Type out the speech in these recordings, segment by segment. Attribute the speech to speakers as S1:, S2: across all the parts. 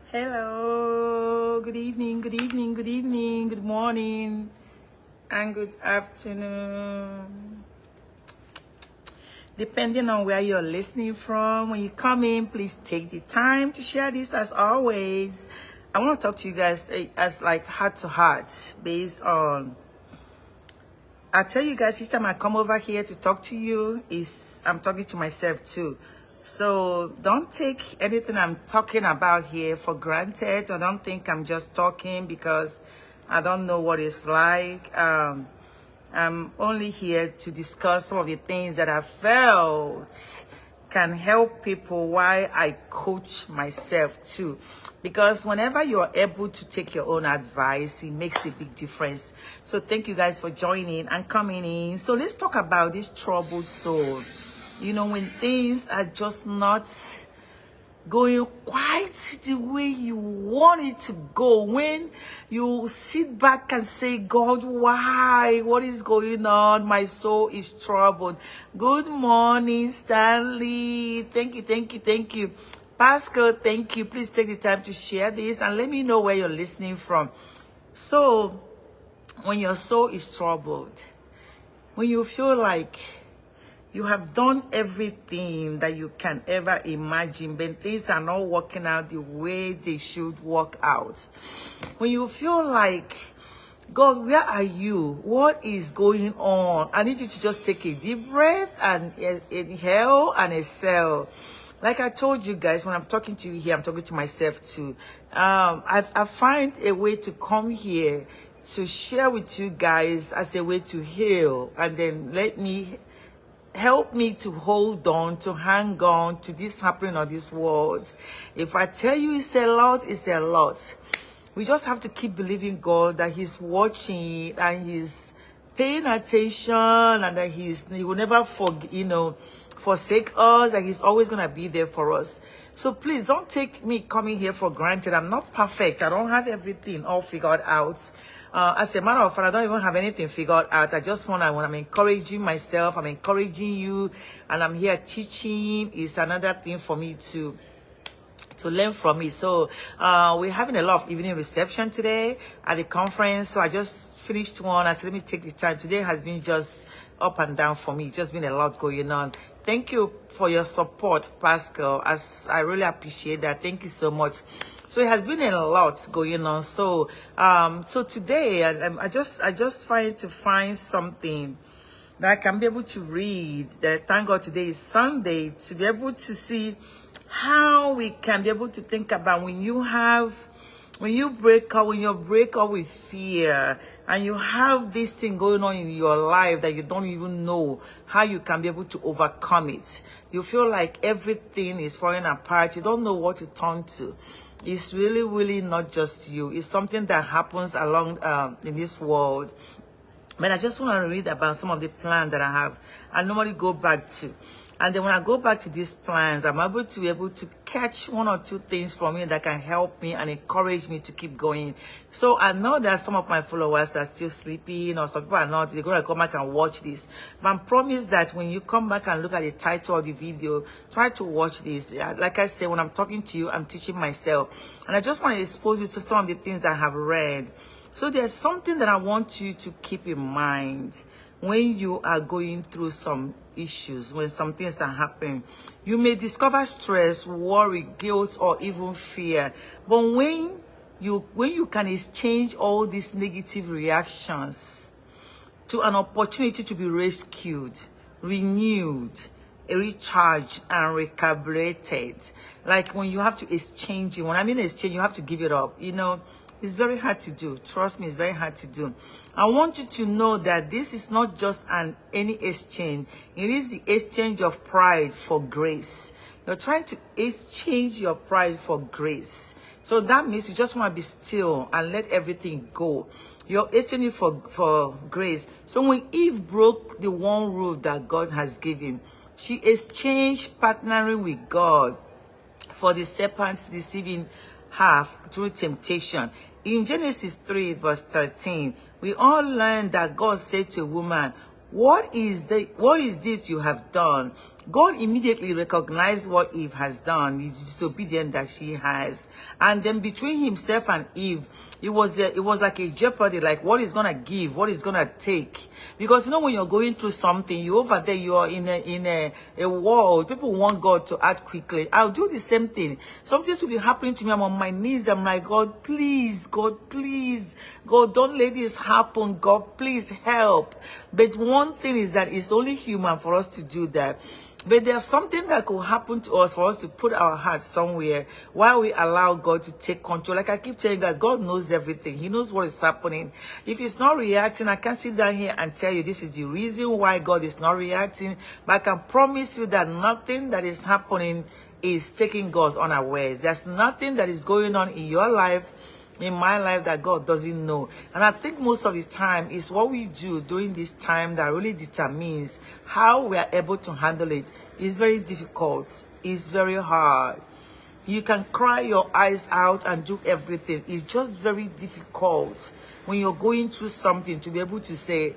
S1: Hello, good evening, good evening, good evening, good morning, and good afternoon. Depending on where you're listening from, when you come in, please take the time to share this as always. I want to talk to you guys as like heart to heart based on, I tell you guys each time I come over here to talk to you is I'm talking to myself too. So don't take anything I'm talking about here for granted, or don't think I'm just talking because I don't know what it's like. I'm only here to discuss some of the things that I felt can help people while I coach myself too. Because whenever you're able to take your own advice, it makes a big difference. So thank you guys for joining and coming in. So let's talk about this troubled soul. You know, when things are just not going quite the way you want it to go, when you sit back and say, God, why? What is going on? My soul is troubled. Good morning, Stanley. Thank you, thank you, thank you. Pascal, thank you. Please take the time to share this and let me know where you're listening from. So, when your soul is troubled, when you feel like you have done everything that you can ever imagine, but things are not working out the way they should work out. When you feel like, God, where are you? What is going on? I need you to just take a deep breath and inhale and exhale. Like I told you guys, when I'm talking to you here, I'm talking to myself too. I find a way to come here to share with you guys as a way to heal, and then help me to hold on, to hang on to this happening on this world. If I tell you it's a lot, it's a lot. We just have to keep believing God that He's watching and He's paying attention, and that He will never forsake us, and He's always going to be there for us. So please don't take me coming here for granted. I'm not perfect. I don't have everything all figured out. As a matter of fact, I don't even have anything figured out. I just when I'm encouraging myself, I'm encouraging you, and I'm here teaching. Is another thing for me to learn from it. So we're having a lot of evening reception today at the conference. So I just finished one. I said, let me take the time. Today has been just up and down for me. Just been a lot going on. Thank you for your support, Pascal. I really appreciate that. Thank you so much. So it has been a lot going on. So so today I just trying to find something that I can be able to read. Thank God today is Sunday, to be able to see how we can be able to think about when you break up with fear, and you have this thing going on in your life that you don't even know how you can be able to overcome it. You feel like everything is falling apart. You don't know what to turn to. It's really, really not just you. It's something that happens along in this world. But I just want to read about some of the plans that I have. I normally go back to. And then when I go back to these plans, I'm able to catch one or two things from it that can help me and encourage me to keep going. So I know that some of my followers are still sleeping, or some people are not. They're going to come back and watch this. But I promise that when you come back and look at the title of the video, try to watch this. Like I said, when I'm talking to you, I'm teaching myself. And I just want to expose you to some of the things that I have read. So there's something that I want you to keep in mind when you are going through some issues, when some things are happening. You may discover stress, worry, guilt, or even fear. But when you can exchange all these negative reactions to an opportunity to be rescued, renewed, recharged, and recalibrated. Like when you have to exchange it. When I mean exchange, you have to give it up. You know, it's very hard to do. Trust me, it's very hard to do. I want you to know that this is not just any exchange. It is the exchange of pride for grace. You're trying to exchange your pride for grace. So that means you just want to be still and let everything go. You're exchanging for grace. So when Eve broke the one rule that God has given, she exchanged partnering with God for the serpent's deceiving her through temptation. In Genesis 3 verse 13, we all learn that God said to a woman, what is this you have done? God immediately recognized what Eve has done, his disobedience that she has. And then between himself and Eve, it was like a jeopardy, like what is gonna give, what is gonna take. Because you know, when you're going through something, you over there, you are in a world. People want God to act quickly. I'll do the same thing. Something will be happening to me. I'm on my knees. I'm like, God, please, God, please, God, don't let this happen. God, please help. But one thing is that it's only human for us to do that. But there's something that could happen to us for us to put our hearts somewhere while we allow God to take control. Like I keep telling you guys, God knows everything. He knows what is happening. If he's not reacting, I can't sit down here and tell you this is the reason why God is not reacting. But I can promise you that nothing that is happening is taking God unawares. There's nothing that is going on in your life, in my life, that God doesn't know. And I think most of the time is what we do during this time that really determines how we are able to handle it. It's very difficult. It's very hard. You can cry your eyes out and do everything. It's just very difficult when you're going through something to be able to say,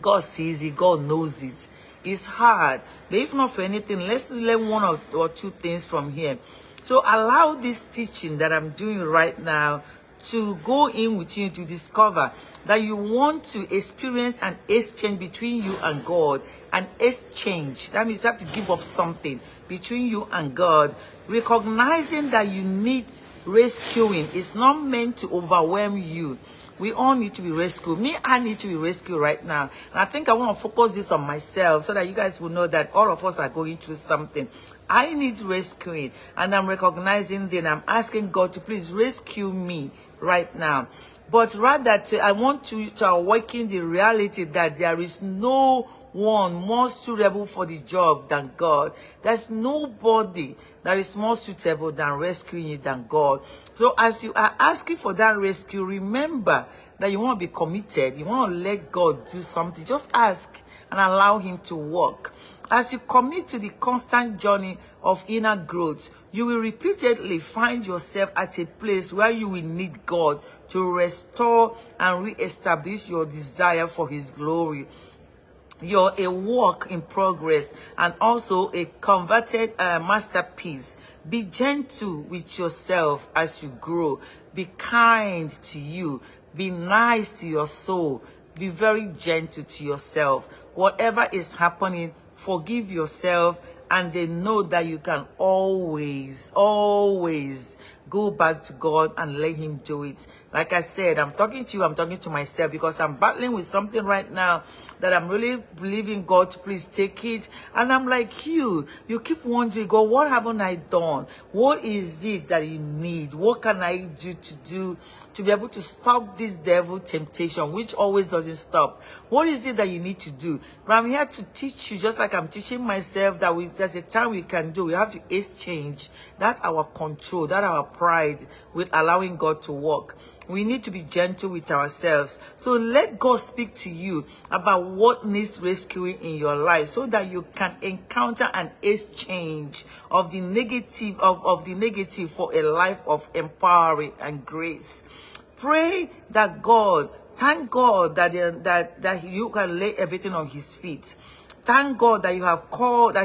S1: God sees it, God knows it. It's hard. But if not for anything, let's learn one or two things from here. So allow this teaching that I'm doing right now to go in with you to discover that you want to experience an exchange between you and God. An exchange. That means you have to give up something between you and God. Recognizing that you need rescuing. It's not meant to overwhelm you. We all need to be rescued. Me, I need to be rescued right now. And I think I want to focus this on myself so that you guys will know that all of us are going through something. I need rescuing. And I'm recognizing that I'm asking God to please rescue me right now. But rather, I want to awaken the reality that there is no one more suitable for the job than God. There's nobody that is more suitable than rescuing you than God. So as you are asking for that rescue, remember that you want to be committed. You want to let God do something. Just ask and allow him to work. As you commit to the constant journey of inner growth, you will repeatedly find yourself at a place where you will need God to restore and re-establish your desire for his glory. You're a work in progress and also a converted masterpiece. Be gentle with yourself as you grow. Be kind to you. Be nice to your soul. Be very gentle to yourself. Whatever is happening, forgive yourself, and then know that you can always go back to God and let him do it. Like I said, I'm talking to you, I'm talking to myself, because I'm battling with something right now that I'm really believing God to please take it. And I'm like you keep wondering, God, what haven't I done? What is it that you need? What can I do to be able to stop this devil temptation, which always doesn't stop? What is it that you need to do? But I'm here to teach you, just like I'm teaching myself, that there's a time we can do. We have to exchange that our control, that our pride, with allowing God to work. We need to be gentle with ourselves. So let God speak to you about what needs rescuing in your life, so that you can encounter an exchange of the negative for a life of empowering and grace. Pray that God, thank God that you can lay everything on his feet. Thank God that he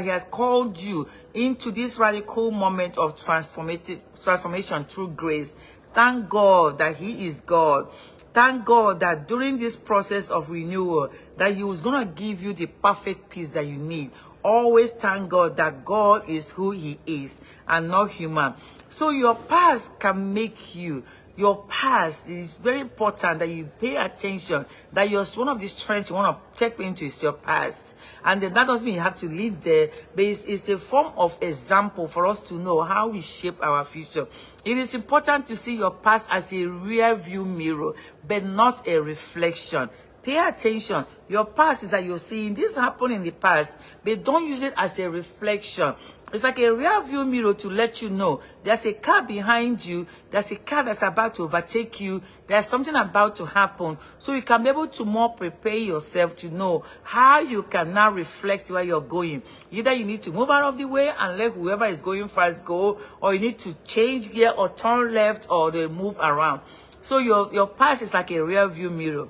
S1: has called you into this radical moment of transformation through grace. Thank God that he is God. Thank God that during this process of renewal, that he was going to give you the perfect peace that you need. Always thank God that God is who he is and not human. So your past can make you. Your past, it is very important that you pay attention, that one of the strengths you want to tap into is your past. And then that doesn't mean you have to live there, but it's a form of example for us to know how we shape our future. It is important to see your past as a rear view mirror, but not a reflection. Pay attention. Your past is that you're seeing this happen in the past, but don't use it as a reflection. It's like a rear view mirror to let you know there's a car behind you, there's a car that's about to overtake you, there's something about to happen. So you can be able to more prepare yourself to know how you can now reflect where you're going. Either you need to move out of the way and let whoever is going fast go, or you need to change gear or turn left or they move around. So your past is like a rear view mirror.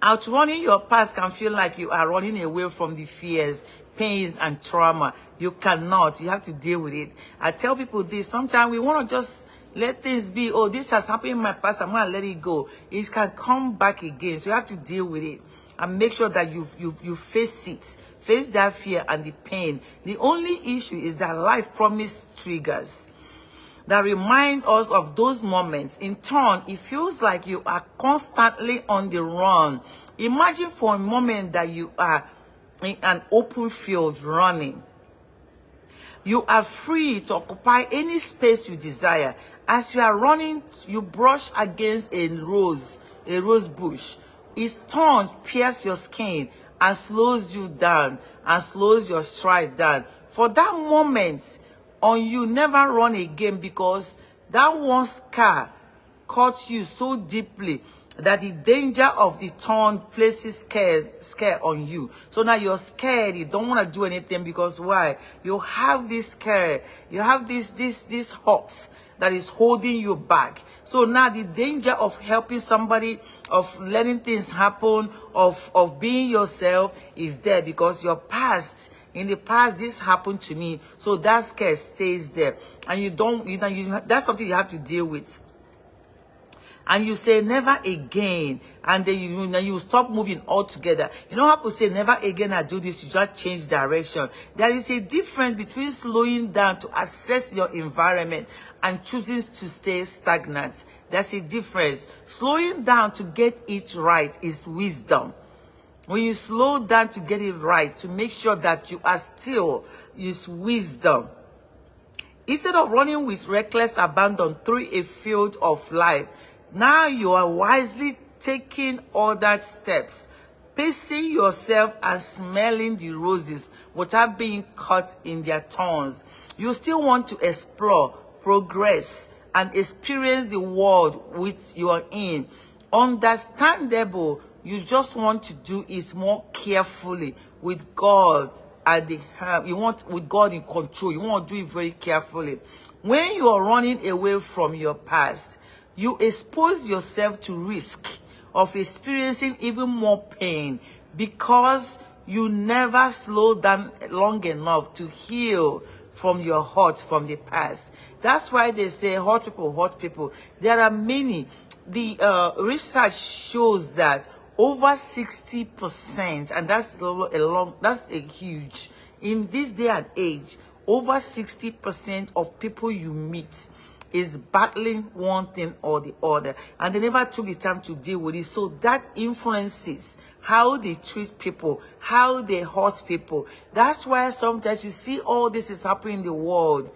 S1: Outrunning your past can feel like you are running away from the fears, pains and trauma. You cannot. You have to deal with it. I tell people this. Sometimes we want to just let things be. Oh, this has happened in my past. I'm going to let it go. It can come back again. So you have to deal with it and make sure that you face it. Face that fear and the pain. The only issue is that life promise triggers that remind us of those moments. In turn, it feels like you are constantly on the run. Imagine for a moment that you are in an open field running. You are free to occupy any space you desire. As you are running, you brush against a rose bush. Its thorns pierce your skin and slows you down and slows your stride down. For that moment, on you never run again, because that one scar caught you so deeply that the danger of the thorn places scare on you. So now you're scared. You don't want to do anything, because why? You have this scare. You have this hurt that is holding you back. So now the danger of helping somebody, of letting things happen, of being yourself is there, because your past, in the past, this happened to me. So that scare stays there. And that's something you have to deal with. And you say never again, and then you stop moving altogether. You know how people say never again I do this, you just change direction. There is a difference between slowing down to assess your environment and choosing to stay stagnant. There's a difference. Slowing down to get it right is wisdom. When you slow down to get it right, to make sure that you are still, is wisdom. Instead of running with reckless abandon through a field of life, now you are wisely taking ordered steps, pacing yourself and smelling the roses without being caught in their thorns. You still want to explore, progress, and experience the world which you are in. Understandable, you just want to do it more carefully with God at the helm. You want with God in control. You want to do it very carefully. When you are running away from your past, you expose yourself to risk of experiencing even more pain, because you never slow down long enough to heal from your hurt from the past. That's why they say hurt people. There are many. The research shows that over 60%, and that's a huge, in this day and age, over 60% of people you meet is battling one thing or the other, and they never took the time to deal with it. So that influences how they treat people, how they hurt people. That's why sometimes you see all this is happening in the world.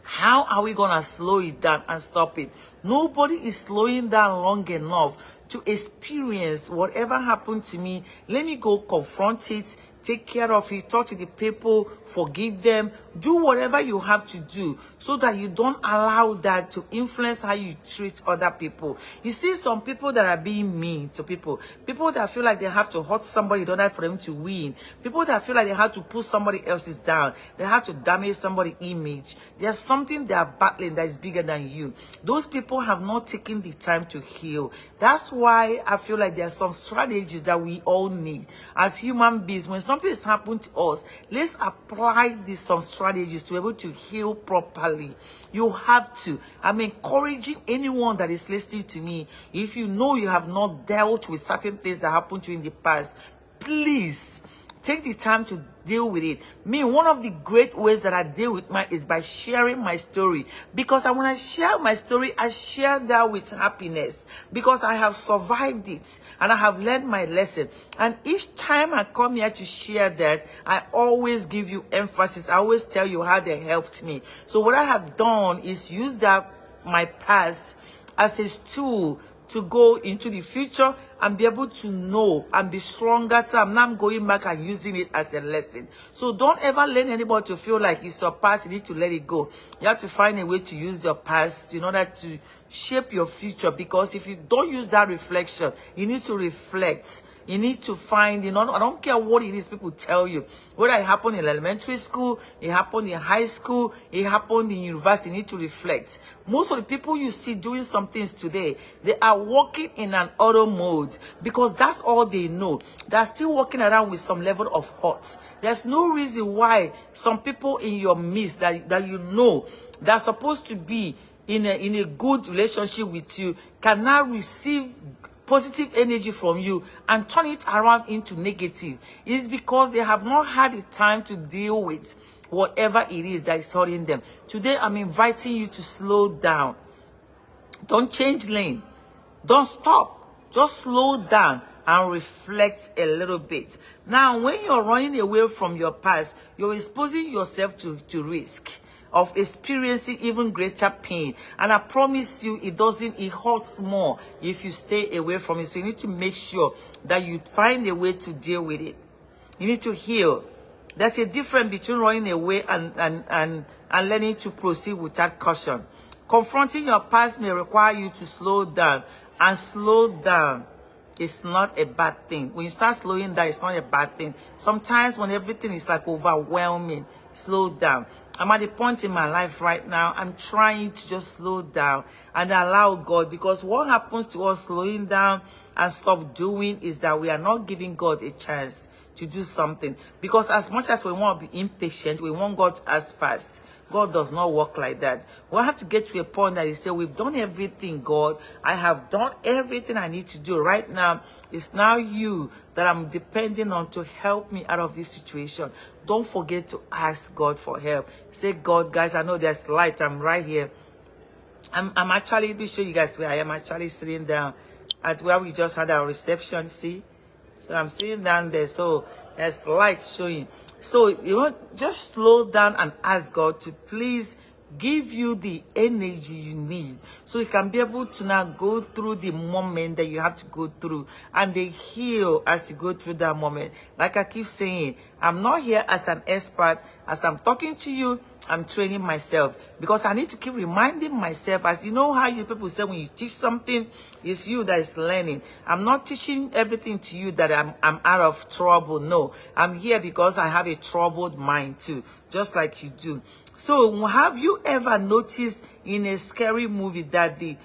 S1: How are we going to slow it down and stop it? Nobody is slowing down long enough to experience whatever happened to me. Let me go confront it, take care of it, talk to the people, forgive them, do whatever you have to do so that you don't allow that to influence how you treat other people. You see some people that are being mean to people that feel like they have to hurt somebody in order for them to win, people that feel like they have to put somebody else's down, they have to damage somebody's image. There's something they are battling that is bigger than you. Those people have not taken the time to heal. That's why I feel like there are some strategies that we all need as human beings. When something has happened to us, let's apply some strategies to be able to heal properly. You have to. I'm encouraging anyone that is listening to me, if you know you have not dealt with certain things that happened to you in the past, please take the time to deal with it. One of the great ways that I deal with mine is by sharing my story. Because when I share my story, I share that with happiness. Because I have survived it and I have learned my lesson. And each time I come here to share that, I always give you emphasis. I always tell you how they helped me. So what I have done is use that, my past, as a tool to go into the future and be able to know and be stronger. So I'm now going back and using it as a lesson. So don't ever let anybody to feel like it's your past. You need to let it go. You have to find a way to use your past in order to shape your future. Because if you don't use that reflection, you need to reflect. You need to find, I don't care what it is people tell you. Whether it happened in elementary school, it happened in high school, it happened in university, you need to reflect. Most of the people you see doing some things today, they are working in an auto mode. road, because that's all they know. They're still walking around with some level of hurt. There's no reason why some people in your midst that you know that's supposed to be in a good relationship with you can now receive positive energy from you and turn it around into negative. It's because they have not had the time to deal with whatever it is that is hurting them. Today, I'm inviting you to slow down. Don't change lane. Don't stop. Just slow down and reflect a little bit. Now, when you're running away from your past, you're exposing yourself to risk of experiencing even greater pain. And I promise you, it hurts more if you stay away from it. So you need to make sure that you find a way to deal with it. You need to heal. There's a difference between running away and learning to proceed without caution. Confronting your past may require you to slow down, and slow down is not a bad thing. When you start slowing down, it's not a bad thing. Sometimes when everything is like overwhelming, slow down. I'm at the point in my life right now, I'm trying to just slow down and allow God, because what happens to us slowing down and stop doing is that we are not giving God a chance to do something. Because as much as we want to be impatient, we want God as fast. God does not work like that. We'll have to get to a point that He said, we've done everything, God. I have done everything I need to do. Right now, it's now you that I'm depending on to help me out of this situation. Don't forget to ask God for help. Say, God, guys, I know there's light. I'm right here. I'm actually, let me show you guys where I am. Actually sitting down at where we just had our reception, see? So I'm sitting down there. So there's light showing. So you want just slow down and ask God to please give you the energy you need, so you can be able to now go through the moment that you have to go through, and they heal as you go through that moment. Like I keep saying, I'm not here as an expert. As I'm talking to you, I'm training myself, because I need to keep reminding myself. As you know how you people say when you teach something, it's you that is learning. I'm not teaching everything to you that I'm out of trouble. No, I'm here because I have a troubled mind too, just like you do. So have you ever noticed in a scary movie that the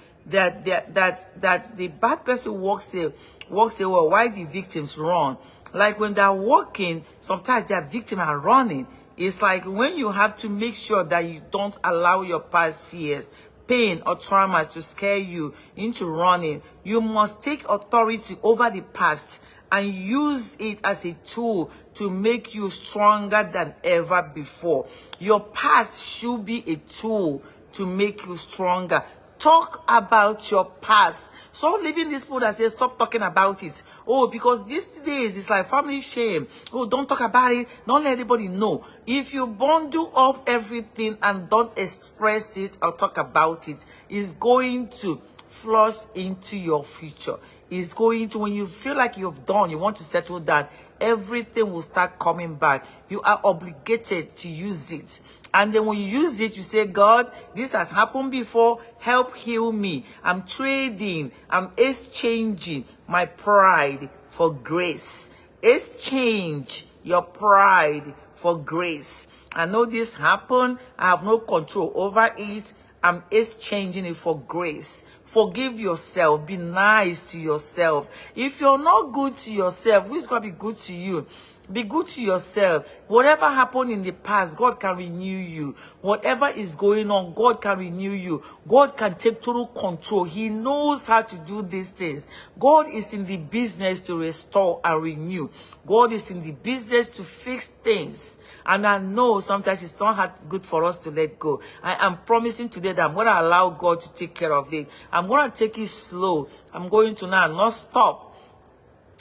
S1: bad person walks away while the victims run? Like when they're walking, sometimes their victims are running. It's like when you have to make sure that you don't allow your past fears, pain, or traumas to scare you into running. You must take authority over the past and use it as a tool to make you stronger than ever before. Your past should be a tool to make you stronger. Talk about your past. Stop living this food that says stop talking about it. Oh, because these days it's like family shame. Oh, don't talk about it. Don't let anybody know. If you bundle up everything and don't express it or talk about it, it's going to flush into your future. Is going to, when you feel like you've done, you want to settle down, everything will start coming back. You are obligated to use it. And then when you use it, you say, God, this has happened before. Help heal me. I'm trading. I'm exchanging my pride for grace. Exchange your pride for grace. I know this happened. I have no control over it. I'm exchanging it for grace. Forgive yourself. Be nice to yourself. If you're not good to yourself, who's going to be good to you? Be good to yourself. Whatever happened in the past, God can renew you. Whatever is going on, God can renew you. God can take total control. He knows how to do these things. God is in the business to restore and renew. God is in the business to fix things. And I know sometimes it's not good for us to let go. I am promising today that I'm going to allow God to take care of it. I'm going to take it slow. I'm going to now not stop.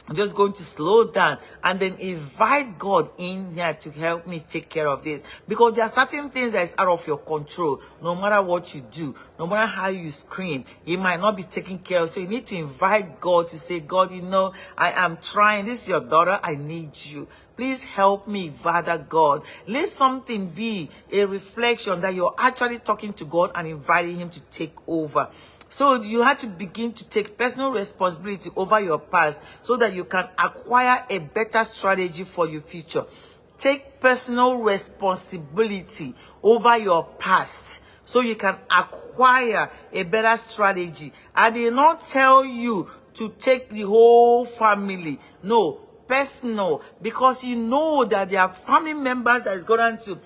S1: I'm just going to slow down and then invite God in here to help me take care of this. Because there are certain things that is out of your control. No matter what you do, no matter how you scream, it might not be taken care of. So you need to invite God to say, God, you know, I am trying. This is your daughter. I need you. Please help me, Father God. Let something be a reflection that you're actually talking to God and inviting Him to take over. So you have to begin to take personal responsibility over your past so that you can acquire a better strategy for your future. Take personal responsibility over your past so you can acquire a better strategy. I did not tell you to take the whole family. No, personal, because you know that there are family members that is going to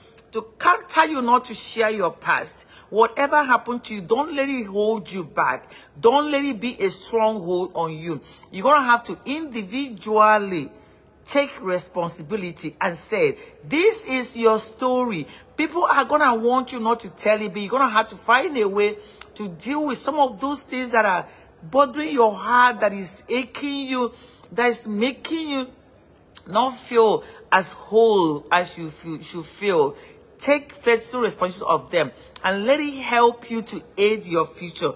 S1: counter you not to share your past. Whatever happened to you, don't let it hold you back. Don't let it be a stronghold on you. You're going to have to individually take responsibility and say, this is your story. People are going to want you not to tell it, but you're going to have to find a way to deal with some of those things that are bothering your heart, that is aching you, that is making you not feel as whole as you should feel. Take personal responsibility of them and let it help you to aid your future.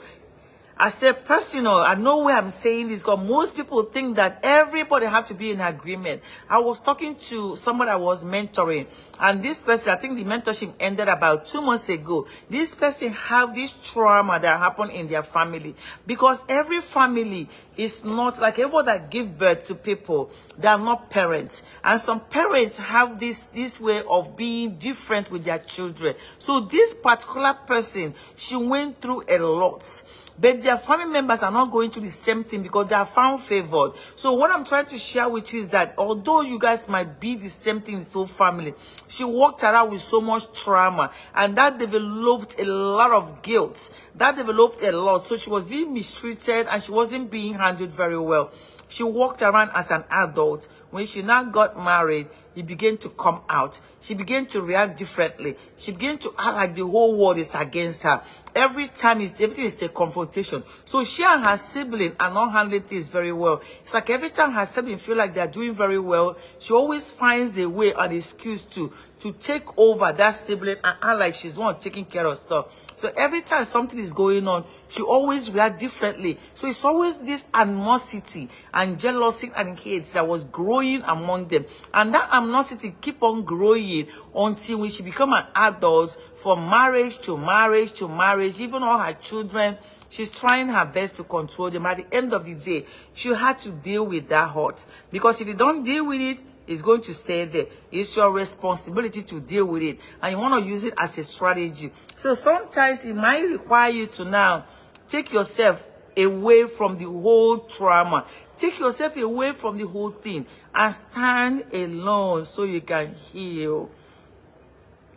S1: I said personal. I know where I'm saying this because most people think that everybody have to be in agreement. I was talking to somebody I was mentoring, and this person, I think the mentorship ended about 2 months ago. This person have this trauma that happened in their family, because every family is not like everyone that give birth to people. They are not parents, and some parents have this way of being different with their children. So this particular person, she went through a lot. But their family members are not going through the same thing because they are found favored. So what I'm trying to share with you is that although you guys might be the same thing in so family, she walked around with so much trauma, and that developed a lot of guilt. That developed a lot. So she was being mistreated and she wasn't being handled very well. She walked around as an adult. When she now got married, it began to come out. She began to react differently. She began to act like the whole world is against her. Every time everything is a confrontation. So she and her sibling are not handling things very well. It's like every time her sibling feel like they're doing very well, she always finds a way, an excuse to take over that sibling and act like she's one taking care of stuff. So every time something is going on, she always react differently. So it's always this animosity and jealousy and hate that was growing among them. And that animosity keep on growing until when she become an adult, from marriage to marriage to marriage, even all her children, she's trying her best to control them. At the end of the day, she had to deal with that hurt. Because if you don't deal with it, it's going to stay there. It's your responsibility to deal with it. And you want to use it as a strategy. So sometimes it might require you to now take yourself away from the whole trauma. Take yourself away from the whole thing and stand alone so you can heal.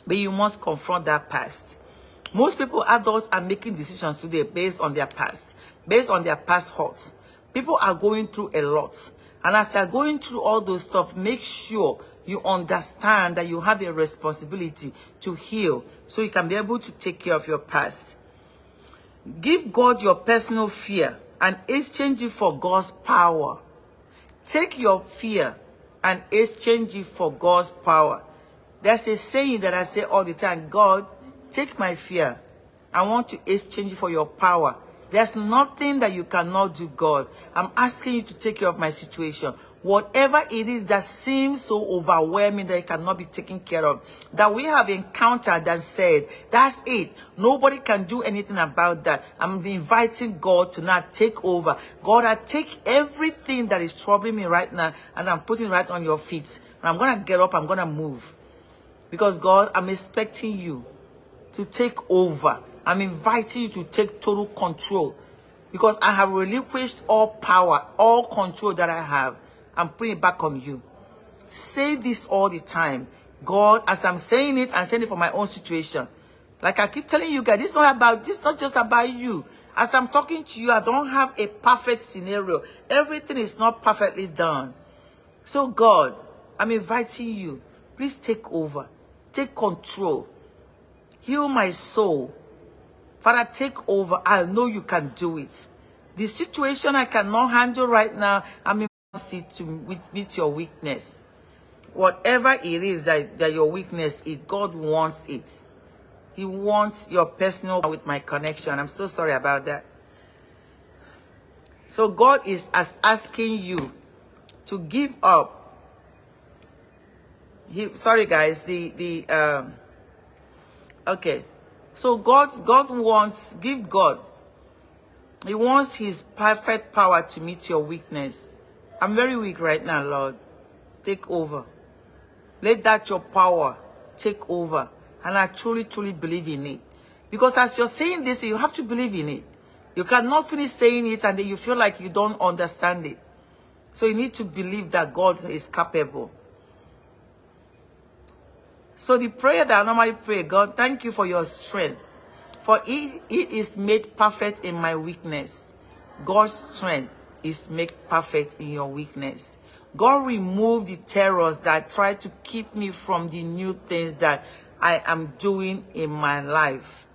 S1: But you must confront that past. Most people, adults, are making decisions today based on their past. Based on their past hurts. People are going through a lot. And as they're going through all those stuff, make sure you understand that you have a responsibility to heal so you can be able to take care of your past. Give God your personal fear and exchange it for God's power. Take your fear and exchange it for God's power. There's a saying that I say all the time: God, take my fear. I want to exchange it for your power. There's nothing that you cannot do, God. I'm asking you to take care of my situation. Whatever it is that seems so overwhelming that it cannot be taken care of, that we have encountered and said, that's it. Nobody can do anything about that. I'm inviting God to now take over. God, I take everything that is troubling me right now and I'm putting it right on your feet. And I'm going to get up, I'm going to move. Because God, I'm expecting you to take over. I'm inviting you to take total control. Because I have relinquished all power, all control that I have. I'm putting it back on you. Say this all the time. God, as I'm saying it, I'm saying it for my own situation. Like I keep telling you guys, this is not just about you. As I'm talking to you, I don't have a perfect scenario. Everything is not perfectly done. So God, I'm inviting you. Please take over. Take control. Heal my soul. Father, take over. I know you can do it. The situation I cannot handle right now, I'm inviting you to meet your weakness. Whatever it is that your weakness is, God wants it. He wants your personal with my connection. I'm so sorry about that. So God is asking you to give up. Sorry guys, okay. So God wants, give God. He wants his perfect power to meet your weakness. I'm very weak right now, Lord. Take over. Let that your power take over. And I truly, truly believe in it. Because as you're saying this, you have to believe in it. You cannot finish saying it and then you feel like you don't understand it. So you need to believe that God is capable. So the prayer that I normally pray, God, thank you for your strength. For it is made perfect in my weakness. God's strength is made perfect in your weakness. God, remove the terrors that try to keep me from the new things that I am doing in my life.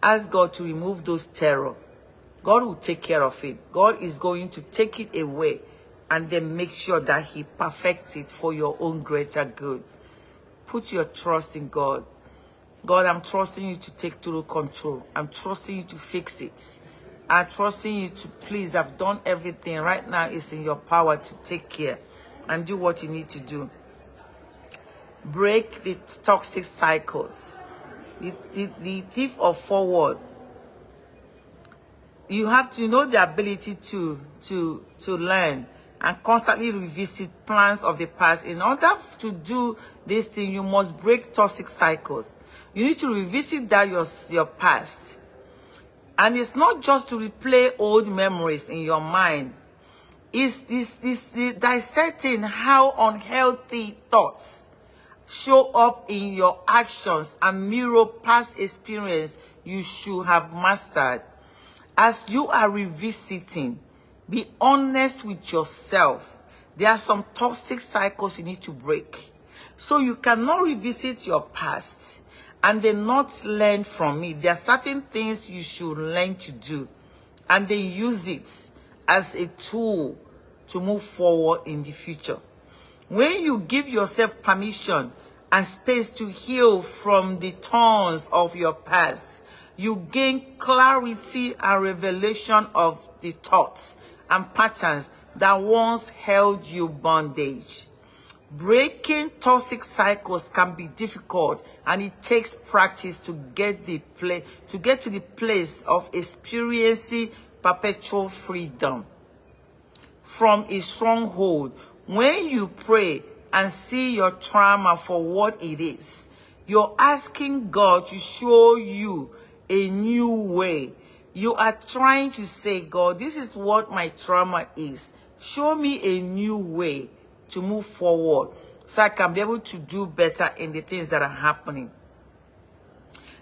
S1: Ask God to remove those terrors. God will take care of it. God is going to take it away and then make sure that he perfects it for your own greater good. Put your trust in God. God, I'm trusting you to take total control. I'm trusting you to fix it. I'm trusting you to please. I've done everything. Right now, it's in your power to take care and do what you need to do. Break the toxic cycles. The thief of forward. You have to know the ability to learn and constantly revisit plans of the past. In order to do this thing, you must break toxic cycles. You need to revisit that your past. And it's not just to replay old memories in your mind. It's dissecting how unhealthy thoughts show up in your actions and mirror past experience you should have mastered. As you are revisiting, be honest with yourself. There are some toxic cycles you need to break. So you cannot revisit your past and then not learn from it. There are certain things you should learn to do and then use it as a tool to move forward in the future. When you give yourself permission and space to heal from the thorns of your past, you gain clarity and revelation of the thoughts and patterns that once held you bondage. Breaking toxic cycles can be difficult, and it takes practice to get to the place of experiencing perpetual freedom from a stronghold. When you pray and see your trauma for what it is, you're asking God to show you a new way. You are trying to say, God, this is what my trauma is. Show me a new way to move forward so I can be able to do better in the things that are happening.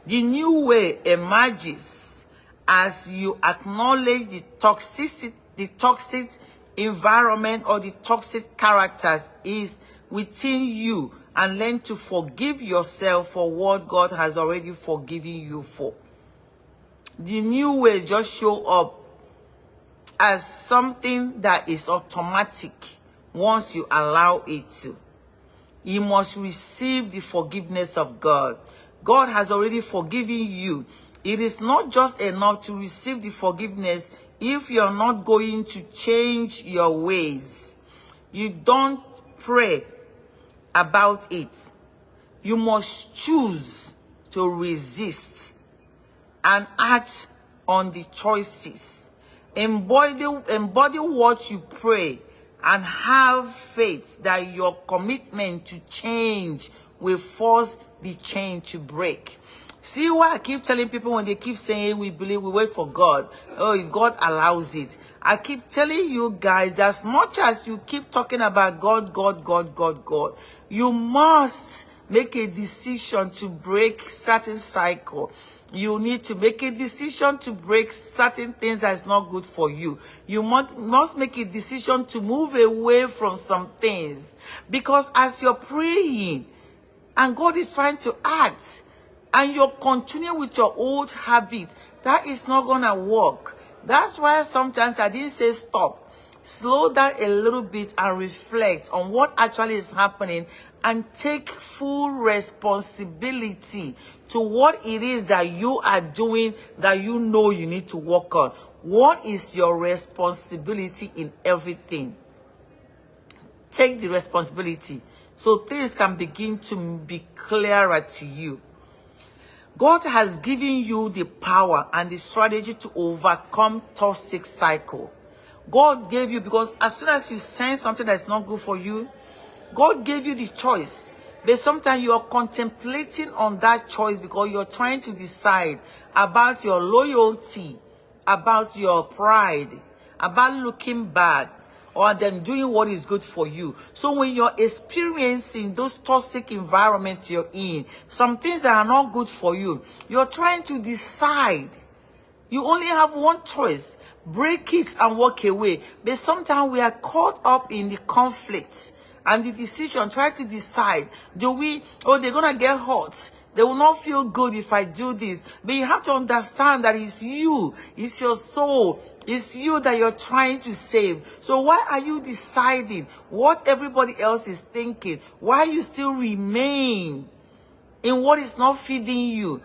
S1: The new way emerges as you acknowledge the toxic environment or the toxic characters is within you and learn to forgive yourself for what God has already forgiven you for. The new way just show up as something that is automatic once you allow it to. You must receive the forgiveness of God. God has already forgiven you. It is not just enough to receive the forgiveness if you're not going to change your ways. You don't pray about it. You must choose to resist and act on the choices. Embody what you pray and have faith that your commitment to change will force the chain to break. See why I keep telling people when they keep saying we believe, we wait for God. Oh, if God allows it. I keep telling you guys, as much as you keep talking about God, you must make a decision to break certain cycle. You need to make a decision to break certain things that is not good for you. You must make a decision to move away from some things. Because as you're praying and God is trying to act and you're continuing with your old habit, that is not going to work. That's why sometimes I didn't say stop. Slow down a little bit and reflect on what actually is happening and take full responsibility to what it is that you are doing that you know you need to work on. What is your responsibility in everything? Take the responsibility so things can begin to be clearer to you. God has given you the power and the strategy to overcome toxic cycle. God gave you, because as soon as you sense something that's not good for you, God gave you the choice. But sometimes you are contemplating on that choice because you're trying to decide about your loyalty about your pride, about looking back, or then doing what is good for you. So when you're experiencing those toxic environments you're in, some things that are not good for you, you're trying to decide. You only have one choice: break it and walk away. But sometimes we are caught up in the conflict and the decision, try to decide, they're gonna get hurt. They will not feel good if I do this. But you have to understand that it's you, it's your soul, it's you that you're trying to save. So why are you deciding what everybody else is thinking? Why you still remain in what is not feeding you?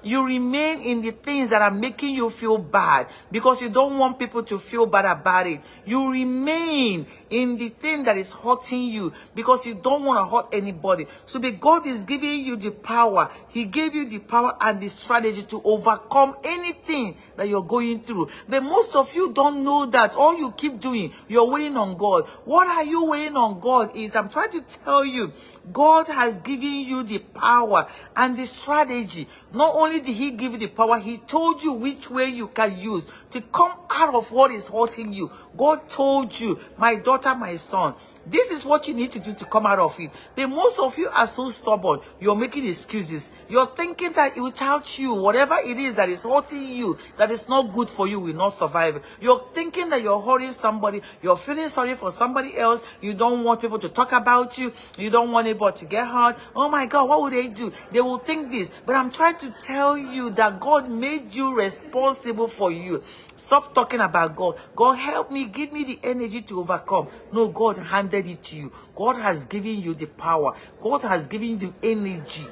S1: You remain in the things that are making you feel bad because you don't want people to feel bad about it. You remain in the thing that is hurting you because you don't want to hurt anybody. So but God is giving you the power. He gave you the power and the strategy to overcome anything that you're going through. But most of you don't know that. All you keep doing, you're waiting on God. What are you waiting on God is, I'm trying to tell you, God has given you the power and the strategy. Not only did he give you the power, he told you which way you can use to come out of what is hurting you. God told you, my daughter, my son, this is what you need to do to come out of it. But most of you are so stubborn. You're making excuses. You're thinking that without you, whatever it is that is hurting you, that is not good for you, will not survive. You're thinking that you're hurting somebody. You're feeling sorry for somebody else. You don't want people to talk about you. You don't want anybody to get hurt. Oh my God, what would they do? They will think this. But I'm trying to tell you that God made you responsible for you. Stop talking about God. God, help me, give me the energy to overcome. No, God handed it to you. God has given you the power. God has given you the energy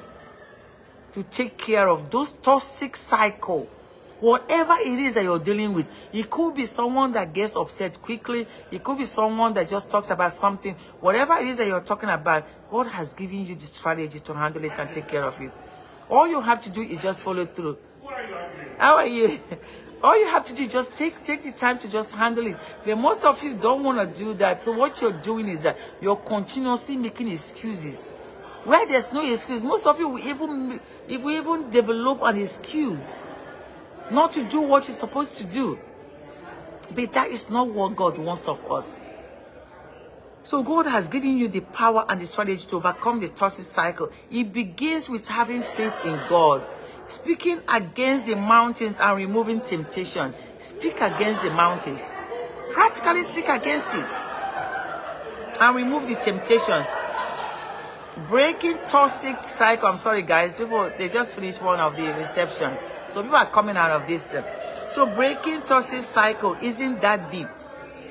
S1: to take care of those toxic cycle. Whatever it is that you're dealing with, it could be someone that gets upset quickly. It could be someone that just talks about something. Whatever it is that you're talking about, God has given you the strategy to handle it and take care of it. All you have to do is just follow through. How are you? All you have to do is just take the time to just handle it. But most of you don't want to do that. So what you're doing is that you're continuously making excuses. Where there's no excuse, most of you will even develop an excuse not to do what you're supposed to do. But that is not what God wants of us. So God has given you the power and the strategy to overcome the toxic cycle. It begins with having faith in God. Speaking against the mountains and removing temptation. Speak against the mountains. Practically speak against it. And remove the temptations. Breaking toxic cycle. I'm sorry guys. People, they just finished one of the reception. So people are coming out of this. So breaking toxic cycle isn't that deep.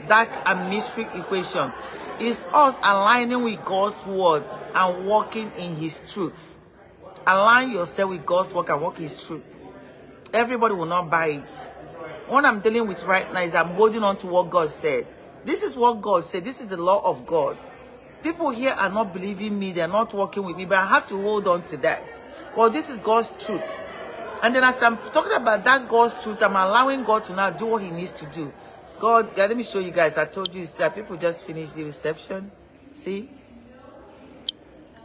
S1: Dark and mystery equation. It's us aligning with God's word and walking in his truth. Align yourself with God's word and walk his truth. Everybody will not buy it. What I'm dealing with right now is I'm holding on to what God said. This is what God said. This is the law of God. People here are not believing me. They're not working with me. But I have to hold on to that. Well, this is God's truth. And then as I'm talking about that God's truth, I'm allowing God to now do what he needs to do. God, let me show you guys. I told you, people just finished the reception. See?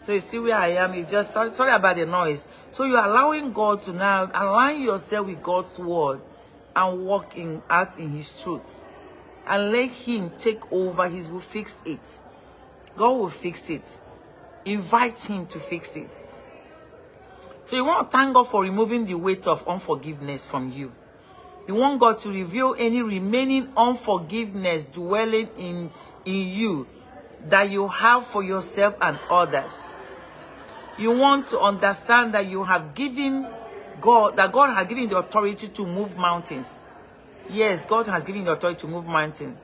S1: So you see where I am. It's just, sorry about the noise. So you're allowing God to now align yourself with God's word and walk out in his truth. And let him take over. He will fix it. God will fix it. Invite him to fix it. So you want to thank God for removing the weight of unforgiveness from you. You want God to reveal any remaining unforgiveness dwelling in you that you have for yourself and others. You want to understand that you have given God, that God has given you the authority to move mountains. Yes, God has given you the authority to move mountains.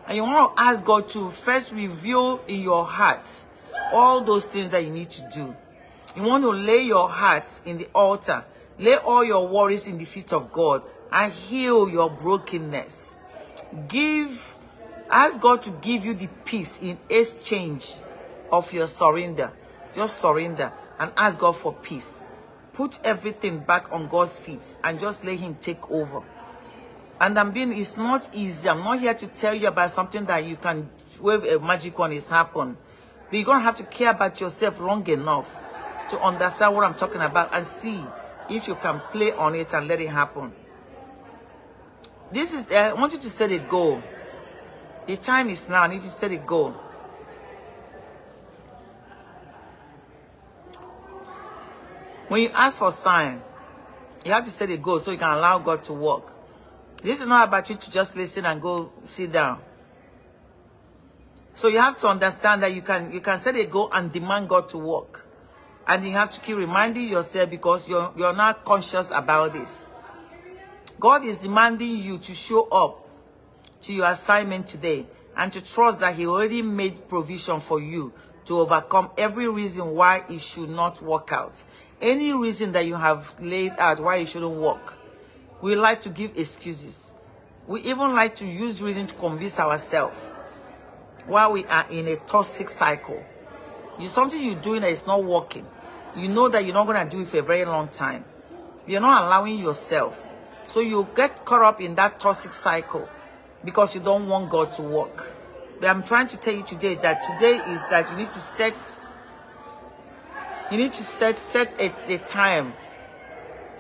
S1: And you want to ask God to first reveal in your heart all those things that you need to do. You want to lay your heart in the altar. Lay all your worries in the feet of God and heal your brokenness. Ask God to give you the peace in exchange of your surrender. Just surrender and ask God for peace. Put everything back on God's feet and just let him take over. And it's not easy. I'm not here to tell you about something that you can wave a magic wand is happen. But you're going to have to care about yourself long enough to understand what I'm talking about and see if you can play on it and let it happen. This is, I want you to set a goal. The time is now. I need you to set a goal. When you ask for sign, you have to set a goal so you can allow God to work. This is not about you to just listen and go sit down. So you have to understand that you can set a goal and demand God to work. And you have to keep reminding yourself, because you're not conscious about this. God is demanding you to show up to your assignment today and to trust that he already made provision for you to overcome every reason why it should not work out. Any reason that you have laid out why it shouldn't work. We like to give excuses. We even like to use reason to convince ourselves while we are in a toxic cycle. It's something you're doing that is not working. You know that you're not going to do it for a very long time. You're not allowing yourself. So you get caught up in that toxic cycle because you don't want God to work. But I'm trying to tell you today that you need to set a time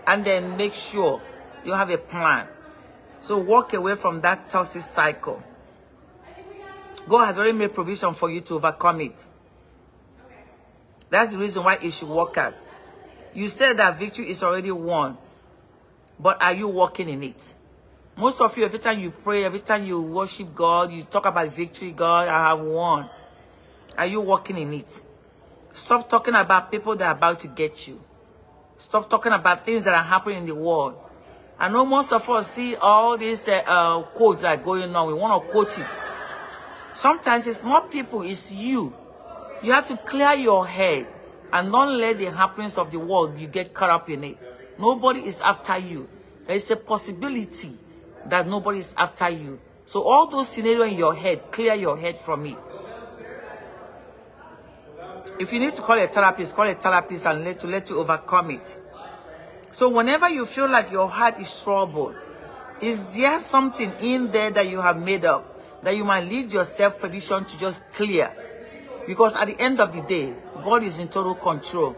S1: and then make sure you have a plan. So walk away from that toxic cycle. God has already made provision for you to overcome it. That's the reason why it should work out. You said that victory is already won, but are you walking in it? Most of you, every time you pray, every time you worship God, you talk about victory. God, I have won. Are you walking in it? Stop talking about people that are about to get you. Stop talking about things that are happening in the world. I know most of us see all these quotes that are going on. We want to quote it. Sometimes it's not people, it's you. You have to clear your head and don't let the happenings of the world, you get caught up in it. Nobody is after you. There is a possibility that nobody is after you. So all those scenarios in your head, clear your head from it. If you need to call a therapist and let you overcome it. So whenever you feel like your heart is troubled, is there something in there that you have made up that you might lead yourself permission to just clear? Because at the end of the day, God is in total control.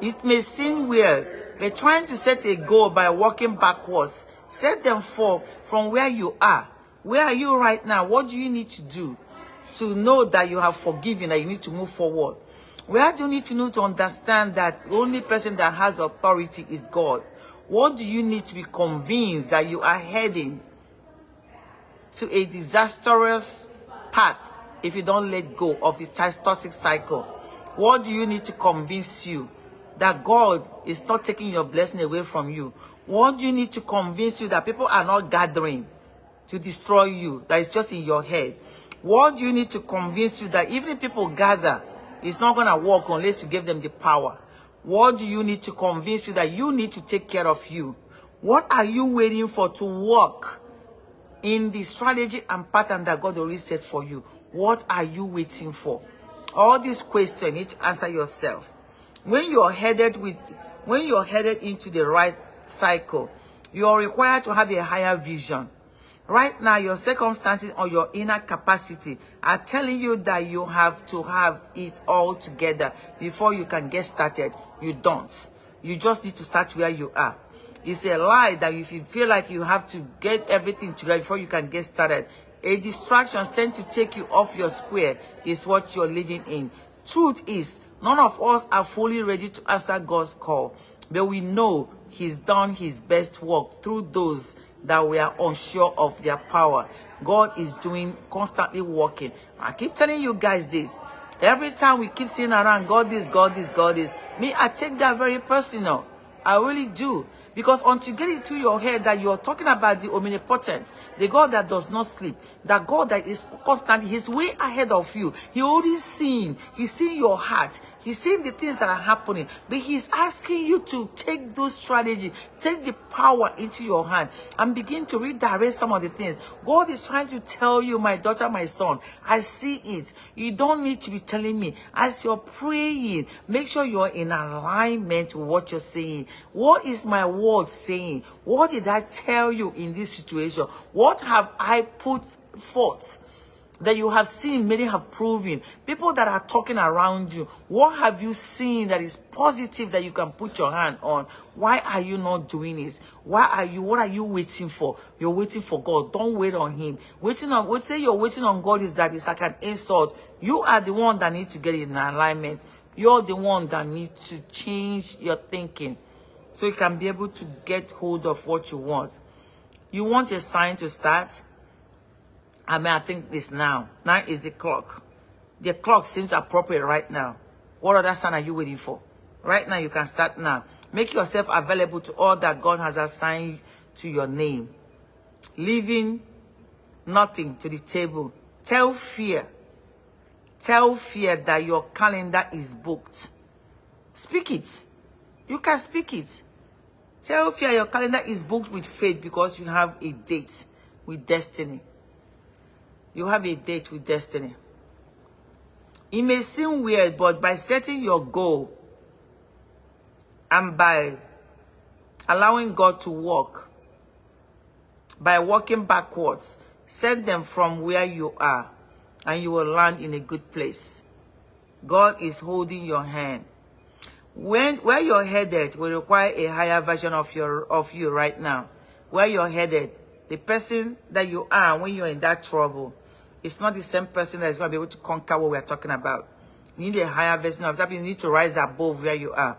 S1: It may seem weird, but trying to set a goal by walking backwards, set them from where you are. Where are you right now? What do you need to do to know that you have forgiven, that you need to move forward? Where do you need to know to understand that the only person that has authority is God? What do you need to be convinced that you are heading to a disastrous path if you don't let go of the toxic cycle? What do you need to convince you that God is not taking your blessing away from you? What do you need to convince you that people are not gathering to destroy you, that is just in your head? What do you need to convince you that even if people gather, it's not going to work unless you give them the power? What do you need to convince you that you need to take care of you? What are you waiting for to work in the strategy and pattern that God already set for you? What are you waiting for? All these questions you need to answer yourself. When you're headed into the right cycle, you are required to have a higher vision. Right now, your circumstances or your inner capacity are telling you that you have to have it all together before you can get started. You don't. You just need to start where you are. It's a lie that if you feel like you have to get everything together before you can get started, a distraction sent to take you off your square is what you're living in. Truth is, none of us are fully ready to answer God's call, but we know he's done his best work through those that we are unsure of their power. God is constantly working. I keep telling you guys this. Every time we keep saying around, God this, God this, God this. Me, I take that very personal. I really do. Because until you get it to your head that you're talking about the omnipotent, the God that does not sleep, that God that is constantly, he's way ahead of you. He already seen, he's seen your heart. He's seeing the things that are happening. But he's asking you to take those strategies, take the power into your hand and begin to redirect some of the things. God is trying to tell you, my daughter, my son, I see it. You don't need to be telling me. As you're praying, make sure you're in alignment with what you're saying. What is my word saying? What did I tell you in this situation? What have I put forth that you have seen, many have proven. People that are talking around you, what have you seen that is positive that you can put your hand on? Why are you not doing this? What are you waiting for? You're waiting for God. Don't wait on him. What say you're waiting on God is that it's like an insult. You are the one that needs to get in alignment. You're the one that needs to change your thinking so you can be able to get hold of what you want. You want a sign to start? I mean, I think it's now. Now is the clock. The clock seems appropriate right now. What other sign are you waiting for? Right now, you can start now. Make yourself available to all that God has assigned to your name. Leaving nothing to the table. Tell fear that your calendar is booked. Speak it. You can speak it. Tell fear your calendar is booked with faith because you have a date with destiny. You have a date with destiny. It may seem weird, but by setting your goal and by allowing God to work, by walking backwards, set them from where you are, and you will land in a good place. God is holding your hand. Where you're headed will require a higher version of you right now. Where you're headed, the person that you are when you're in that trouble, it's not the same person that is going to be able to conquer what we're talking about. You need a higher version of that. You need to rise above where you are.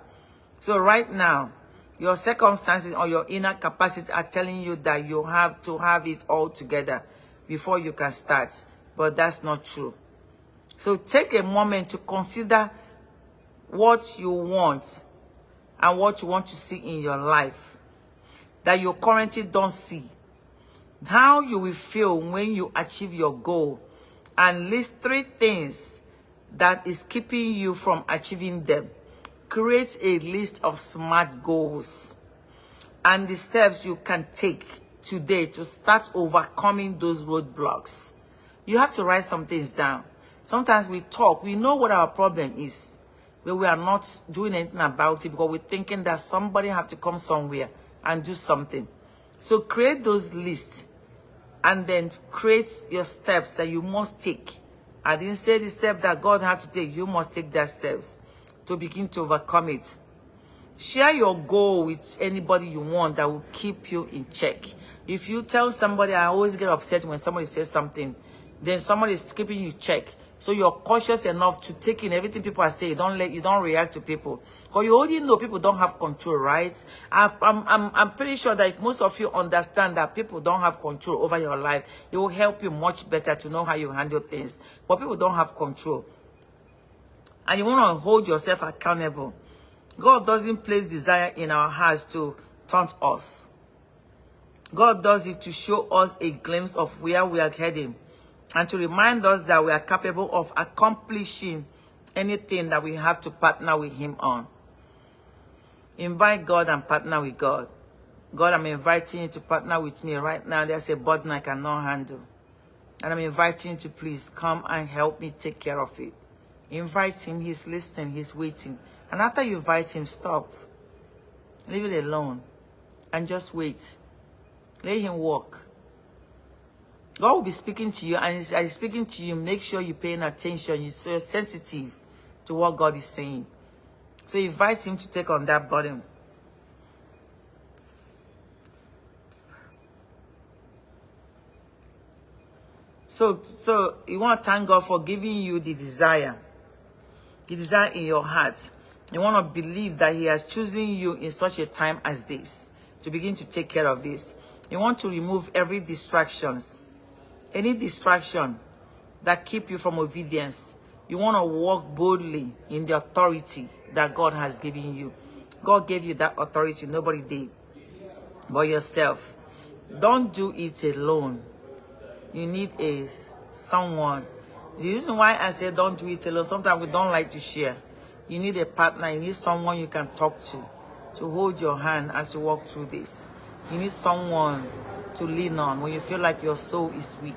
S1: So right now, your circumstances or your inner capacity are telling you that you have to have it all together before you can start. But that's not true. So take a moment to consider what you want and what you want to see in your life that you currently don't see. How you will feel when you achieve your goal, and list 3 things that is keeping you from achieving them. Create a list of SMART goals and the steps you can take today to start overcoming those roadblocks. You have to write some things down. Sometimes we talk, we know what our problem is, but we are not doing anything about it because we're thinking that somebody have to come somewhere and do something. So create those lists and then create your steps that you must take. I didn't say the step that God had to take. You must take that steps to begin to overcome it. Share your goal with anybody you want that will keep you in check. If you tell somebody, I always get upset when somebody says something, then somebody is keeping you in check. So you're cautious enough to take in everything people are saying. You don't react to people. Because you already know people don't have control, right? I'm pretty sure that if most of you understand that people don't have control over your life, it will help you much better to know how you handle things. But people don't have control. And you want to hold yourself accountable. God doesn't place desire in our hearts to taunt us. God does it to show us a glimpse of where we are heading, and to remind us that we are capable of accomplishing anything that we have to partner with him on. Invite God and partner with God. God, I'm inviting you to partner with me right now. There's a burden I cannot handle. And I'm inviting you to please come and help me take care of it. Invite him. He's listening. He's waiting. And after you invite him, stop. Leave it alone. And just wait. Let him walk. God will be speaking to you, and as he's speaking to you, make sure you're paying attention. You're sensitive to what God is saying. So invite him to take on that burden. So you want to thank God for giving you the desire in your heart. You want to believe that he has chosen you in such a time as this to begin to take care of this. You want to remove every distractions. Any distraction that keep you from obedience. You want to walk boldly in the authority that God has given you. God gave you that authority. Nobody did but yourself. Don't do it alone. You need someone. The reason why I say don't do it alone, sometimes we don't like to share. You need a partner. You need someone you can talk to hold your hand as you walk through this. You need someone to lean on when you feel like your soul is weak.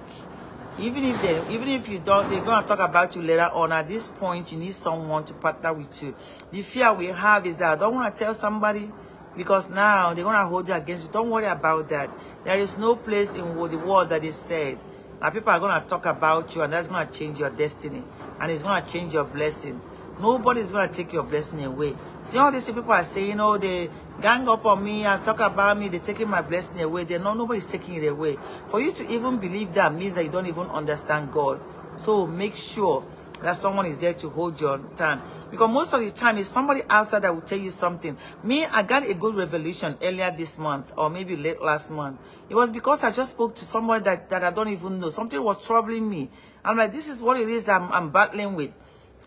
S1: Even if you don't, they're going to talk about you later on. At this point, you need someone to partner with you. The fear we have is that I don't want to tell somebody because now they're going to hold you against you. Don't worry about that. There is no place in the world that is said Now people are going to talk about you, and that's going to change your destiny, and it's going to change your blessing. Nobody's going to take your blessing away. See, all these people are saying, oh, they gang up on me and talk about me, they're taking my blessing away. Nobody's taking it away. For you to even believe that means that you don't even understand God. So make sure that someone is there to hold your time. Because most of the time, it's somebody outside that will tell you something. Me, I got a good revelation earlier this month, or maybe late last month. It was because I just spoke to someone that I don't even know. Something was troubling me. I'm like, this is what it is that I'm battling with.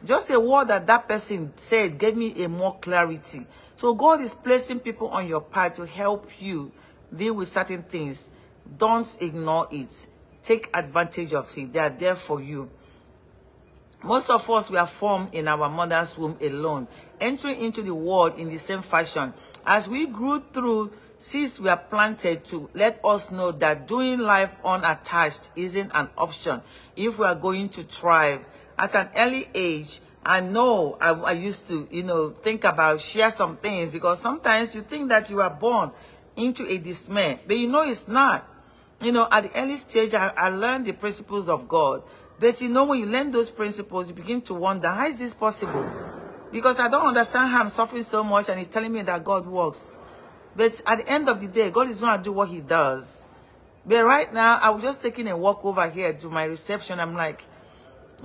S1: Just a word that person said gave me a more clarity. So God is placing people on your path to help you deal with certain things. Don't ignore it. Take advantage of it. They are there for you. Most of us, we are formed in our mother's womb alone, entering into the world in the same fashion. As we grew through, seeds were planted to let us know that doing life unattached isn't an option if we are going to thrive. At an early age, I know I used to, think about, share some things, because sometimes you think that you are born into a dismay, but it's not. At the early stage, I learned the principles of God. But when you learn those principles, you begin to wonder, how is this possible? Because I don't understand how I'm suffering so much, and he's telling me that God works. But at the end of the day, God is going to do what he does. But right now, I was just taking a walk over here to my reception. I'm like,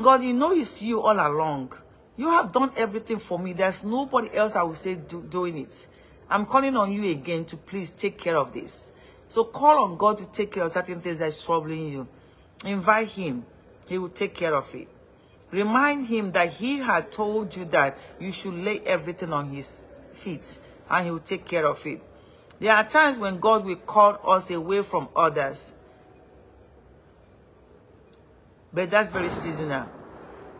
S1: God, it's you all along. You have done everything for me. There's nobody else I will say doing it. I'm calling on you again to please take care of this. So call on God to take care of certain things that's troubling you. Invite him. He will take care of it. Remind him that he had told you that you should lay everything on his feet, and he will take care of it. There are times when God will call us away from others. But that's very seasonal.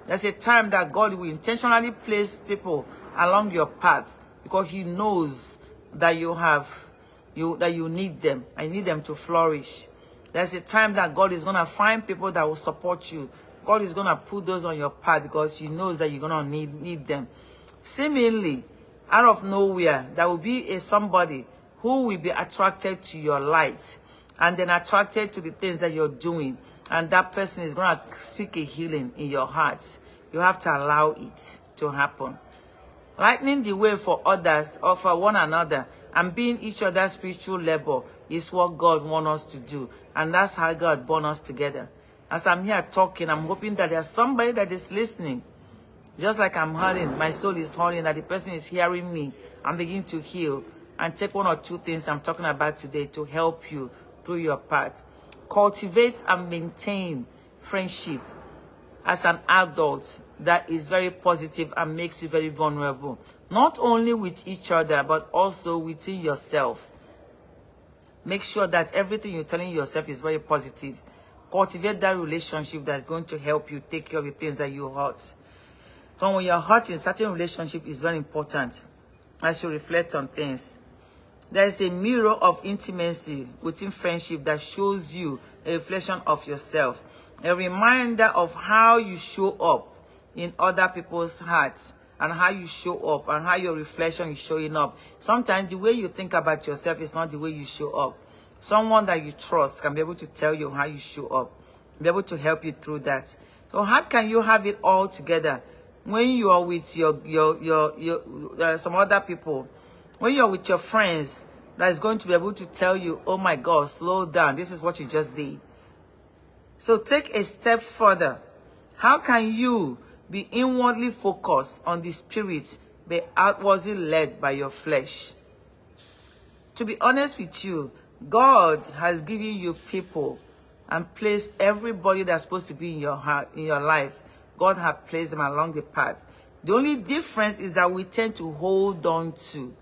S1: There's a time that God will intentionally place people along your path because he knows that you need them. I need them to flourish. There's a time that God is going to find people that will support you. God is going to put those on your path because he knows that you're going to need them. Seemingly, out of nowhere, there will be somebody who will be attracted to your light and then attracted to the things that you're doing. And that person is going to speak a healing in your heart. You have to allow it to happen. Lightening the way for others or for one another and being each other's spiritual labor is what God wants us to do. And that's how God born us together. As I'm here talking, I'm hoping that there's somebody that is listening. Just like I'm hurting, my soul is hurting, that the person is hearing me and begin to heal. And take one or two things I'm talking about today to help you through your path. Cultivate and maintain friendship as an adult that is very positive and makes you very vulnerable. Not only with each other, but also within yourself. Make sure that everything you're telling yourself is very positive. Cultivate that relationship that's going to help you take care of the things that you hurt. And when you're hurt in certain relationship, is very important as you reflect on things. There is a mirror of intimacy within friendship that shows you a reflection of yourself. A reminder of how you show up in other people's hearts and how you show up and how your reflection is showing up. Sometimes the way you think about yourself is not the way you show up. Someone that you trust can be able to tell you how you show up, be able to help you through that. So how can you have it all together when you are with your some other people? When you're with your friends, that is going to be able to tell you, oh my God, slow down. This is what you just did. So take a step further. How can you be inwardly focused on the spirit, but outwardly led by your flesh? To be honest with you, God has given you people and placed everybody that's supposed to be in your heart, in your life. God has placed them along the path. The only difference is that we tend to hold on to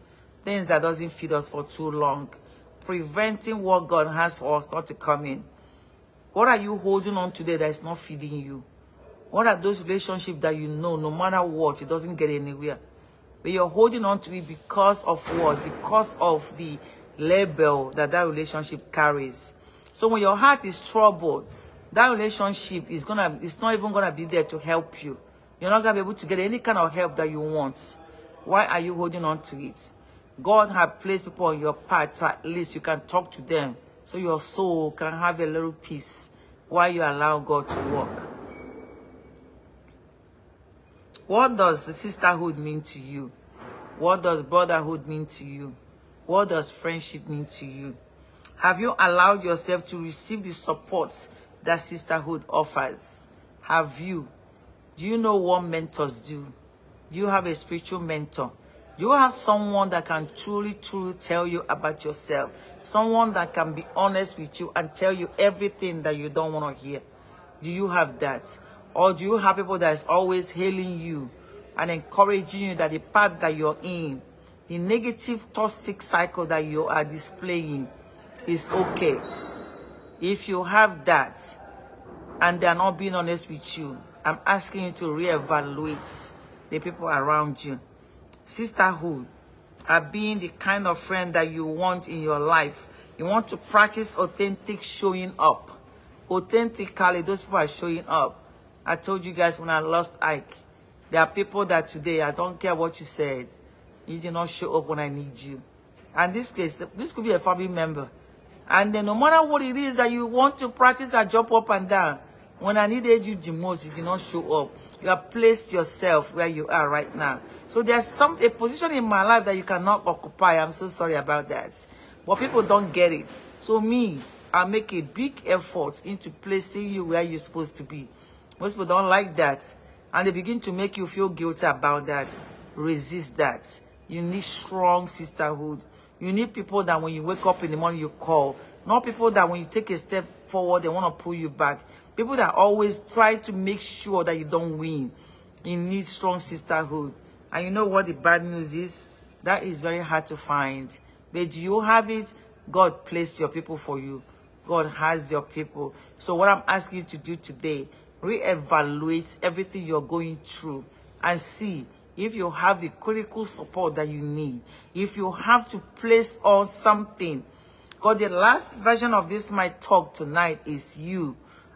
S1: things that doesn't feed us for too long, preventing what God has for us not to come in. What are you holding on to that is not feeding you? What are those relationships that you know, no matter what, it doesn't get anywhere? But you're holding on to it because of what? Because of the label that relationship carries. So when your heart is troubled, that relationship is not even gonna be there to help you. You're not gonna be able to get any kind of help that you want. Why are you holding on to it? God has placed people on your path so at least you can talk to them, so your soul can have a little peace. while you allow God to work. What does the sisterhood mean to you? What does brotherhood mean to you? What does friendship mean to you? Have you allowed yourself to receive the support that sisterhood offers? Have you? Do you know what mentors do? Do you have a spiritual mentor? Do you have someone that can truly tell you about yourself? Someone that can be honest with you and tell you everything that you don't want to hear? Do you have that? Or do you have people that is always hailing you and encouraging you that the path that you're in, the negative toxic cycle that you are displaying is okay? If you have that and they're not being honest with you, I'm asking you to reevaluate the people around you. Sisterhood are being the kind of friend that you want in your life. You want to practice authentic showing up. Authentically, those people are showing up. I told you guys when I lost Ike, there are people that today, I don't care what you said, you did not show up when I need you. And this could be a family member. And then no matter what it is that you want to practice and jump up and down, when I needed you the most, you did not show up. You have placed yourself where you are right now. So there's a position in my life that you cannot occupy. I'm so sorry about that. But people don't get it. So me, I make a big effort into placing you where you're supposed to be. Most people don't like that. And they begin to make you feel guilty about that. Resist that. You need strong sisterhood. You need people that when you wake up in the morning, you call. Not people that when you take a step forward, they want to pull you back. People that always try to make sure that you don't win. You need strong sisterhood. And you know what the bad news is? That is very hard to find. But do you have it? God placed your people for you. God has your people. So what I'm asking you to do today, reevaluate everything you're going through and see if you have the critical support that you need. If you have to place on something. Because the last version of this my talk tonight is you.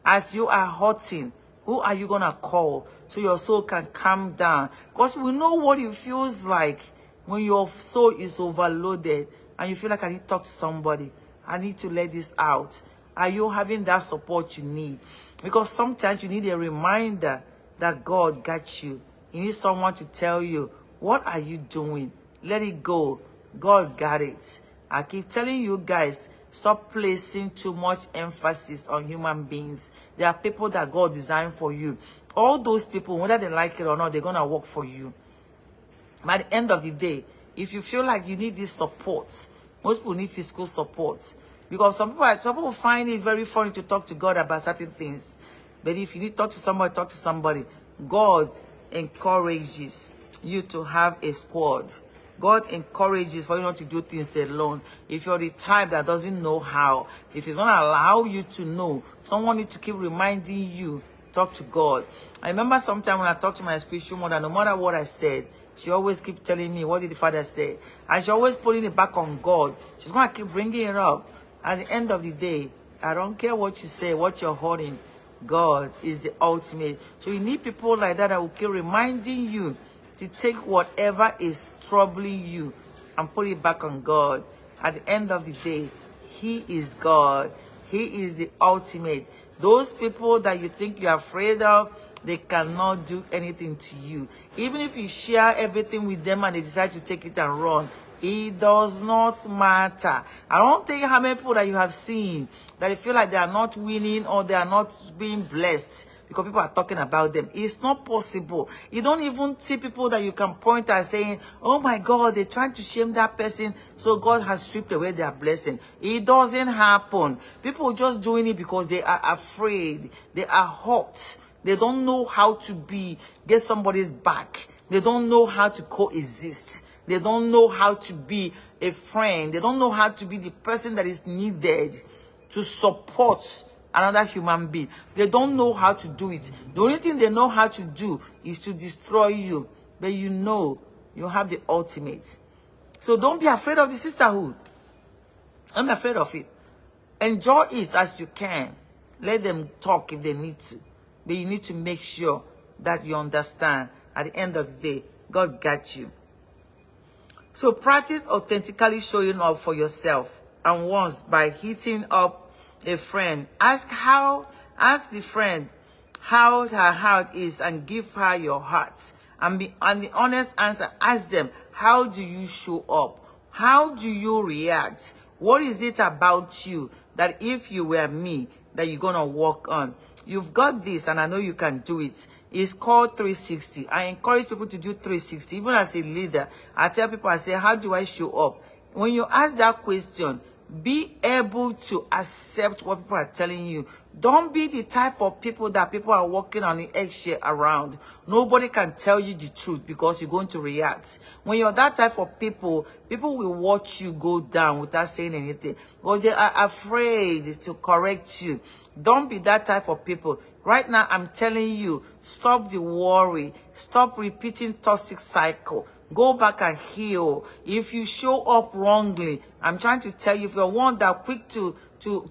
S1: As you are hurting, who are you going to call so your soul can calm down? Because we know what it feels like when your soul is overloaded and you feel like I need to talk to somebody. I need to let this out. Are you having that support you need? Because sometimes you need a reminder that God got you. You need someone to tell you, what are you doing? Let it go. God got it. I keep telling you guys, stop placing too much emphasis on human beings. There are people that God designed for you. All those people, whether they like it or not, they're going to work for you. By the end of the day, if you feel like you need this support, most people need physical support. Because some people find it very funny to talk to God about certain things. But if you need to talk to somebody, talk to somebody. God encourages you to have a squad. God encourages for you not to do things alone. If you're the type that doesn't know how, if He's going to allow you to know, someone needs to keep reminding you, talk to God. I remember sometime when I talked to my spiritual mother, no matter what I said, she always keep telling me, what did the Father say? And she always putting it back on God. She's going to keep bringing it up. At the end of the day, I don't care what you say, what you're holding. God is the ultimate. So you need people like that will keep reminding you to take whatever is troubling you and put it back on God. At the end of the day, He is God. He is the ultimate. Those people that you think you're afraid of, they cannot do anything to you. Even if you share everything with them and they decide to take it and run, it does not matter. I don't think how many people that you have seen that you feel like they are not winning or they are not being blessed because people are talking about them. It's not possible. You don't even see people that you can point at saying, oh my God, they're trying to shame that person, so God has stripped away their blessing. It doesn't happen. People are just doing it because they are afraid. They are hurt. They don't know how to get somebody's back. They don't know how to coexist. They don't know how to be a friend. They don't know how to be the person that is needed to support another human being. They don't know how to do it. The only thing they know how to do is to destroy you. But you know you have the ultimate. So don't be afraid of the sisterhood. I'm afraid of it. Enjoy it as you can. Let them talk if they need to. But you need to make sure that you understand at the end of the day, God got you. So practice authentically showing up for yourself. And once by hitting up a friend, ask how Ask the friend how her heart is and give her your heart. And the honest answer, ask them, how do you show up? How do you react? What is it about you that if you were me, that you're going to work on? You've got this, and I know you can do it. It's called 360. I encourage people to do 360. Even as a leader, I tell people, I say, how do I show up? When you ask that question, be able to accept what people are telling you. Don't be the type of people that people are walking on the eggshell around. Nobody can tell you the truth because you're going to react. When you're that type of people, people will watch you go down without saying anything. But they are afraid to correct you. Don't be that type of people. Right now, I'm telling you, stop the worry. Stop repeating toxic cycle. Go back and heal. If you show up wrongly, I'm trying to tell you, if you're one that quick to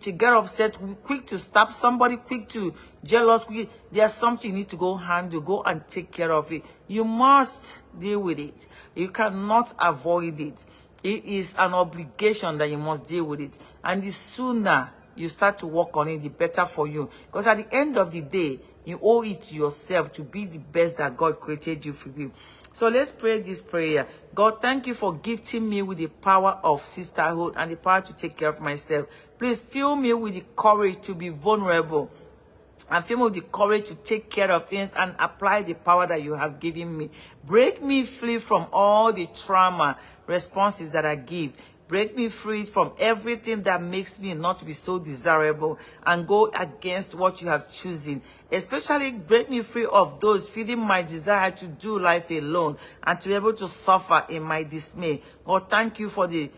S1: get upset, quick to stab somebody, quick to jealous, there's something you need to go handle. Go and take care of it. You must deal with it. You cannot avoid it. It is an obligation that you must deal with it. And the sooner you start to work on it, the better for you. Because at the end of the day, you owe it to yourself to be the best that God created you to be. So let's pray this prayer. God, thank you for gifting me with the power of sisterhood and the power to take care of myself. Please fill me with the courage to be vulnerable and fill me with the courage to take care of things and apply the power that you have given me. Break me free from all the trauma responses that I give. Break me free from everything that makes me not to be so desirable and go against what you have chosen. Especially break me free of those feeding my desire to do life alone and to be able to suffer in my dismay. God, thank you for the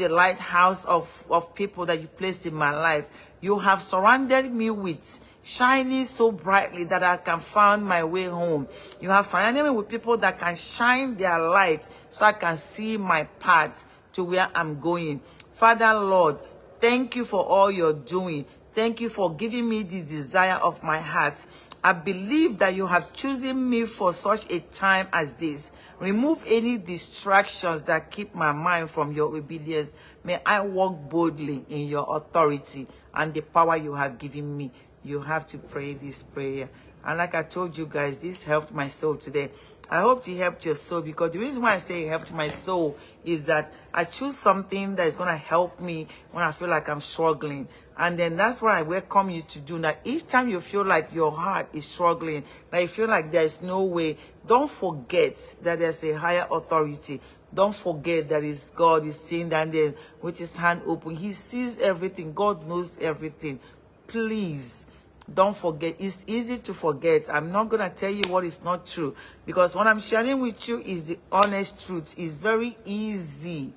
S1: lighthouse of people that you placed in my life. You have surrounded me with shining so brightly that I can find my way home. You have surrounded me with people that can shine their light so I can see my path to where I'm going. Father, Lord, thank you for all you're doing. Thank you for giving me the desire of my heart. I believe that you have chosen me for such a time as this. Remove any distractions that keep my mind from your obedience. May I walk boldly in your authority and the power you have given me. You have to pray this prayer. And like I told you guys, this helped my soul today. I hope it helped your soul, because the reason why I say it helped my soul is that I choose something that is going to help me when I feel like I'm struggling. And then that's what I welcome you to do. Now, each time you feel like your heart is struggling, that you feel like there's no way, don't forget that there's a higher authority. Don't forget that is God is sitting down there with his hand open. He sees everything. God knows everything. Please, don't forget. It's easy to forget. I'm not going to tell you what is not true, because what I'm sharing with you is the honest truth. It's very easy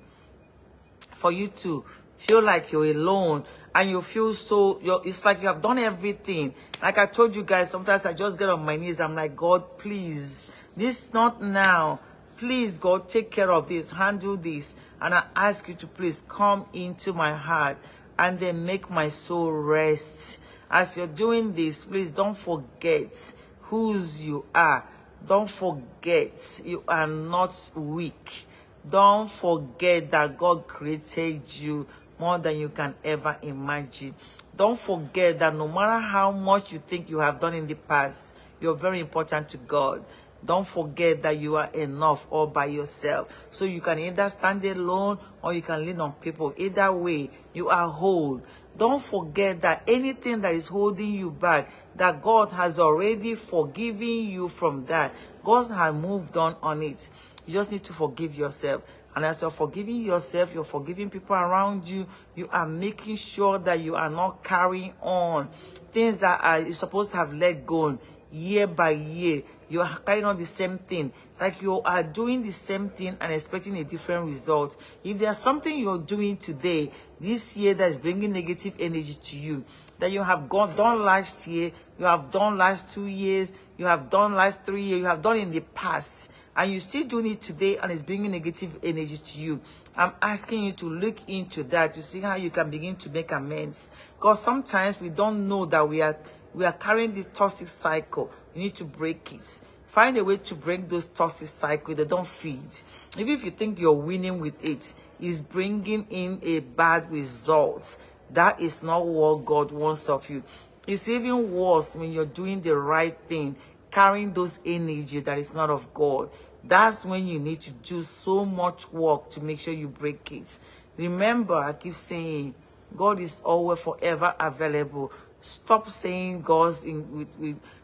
S1: for you to feel like you're alone and you feel so, it's like you have done everything. Like I told you guys, sometimes I just get on my knees. I'm like, God, please, this not now. Please, God, take care of this, handle this. And I ask you to please come into my heart and then make my soul rest. As you're doing this, please don't forget whose you are. Don't forget you are not weak. Don't forget that God created you more than you can ever imagine. Don't forget that no matter how much you think you have done in the past, you're very important to God. Don't forget that you are enough all by yourself. So you can either stand alone or you can lean on people. Either way, you are whole. Don't forget that anything that is holding you back, that God has already forgiven you from that. God has moved on it. You just need to forgive yourself. And as you're forgiving yourself, you're forgiving people around you. You are making sure that you are not carrying on things that you're supposed to have let go year by year. You are carrying on the same thing. It's like you are doing the same thing and expecting a different result. If there's something you're doing today, this year, that is bringing negative energy to you, that you have done last year, you have done last 2 years, you have done last 3 years, you have done in the past, and you're still doing it today and it's bringing negative energy to you, I'm asking you to look into that to see how you can begin to make amends. Because sometimes we don't know that we are carrying the toxic cycle. You need to break it. Find a way to break those toxic cycles. They don't feed. Even if you think you're winning with it, it's bringing in a bad result. That is not what God wants of you. It's even worse when you're doing the right thing, carrying those energy that is not of God. That's when you need to do so much work to make sure you break it. Remember, I keep saying, God is always forever available. Stop saying God's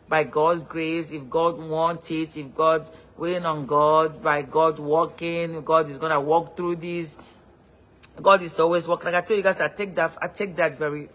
S1: by God's grace, if God wants it, if God's waiting on God, by God working, God is gonna walk through this. God is always working. Like I tell you guys, I take that very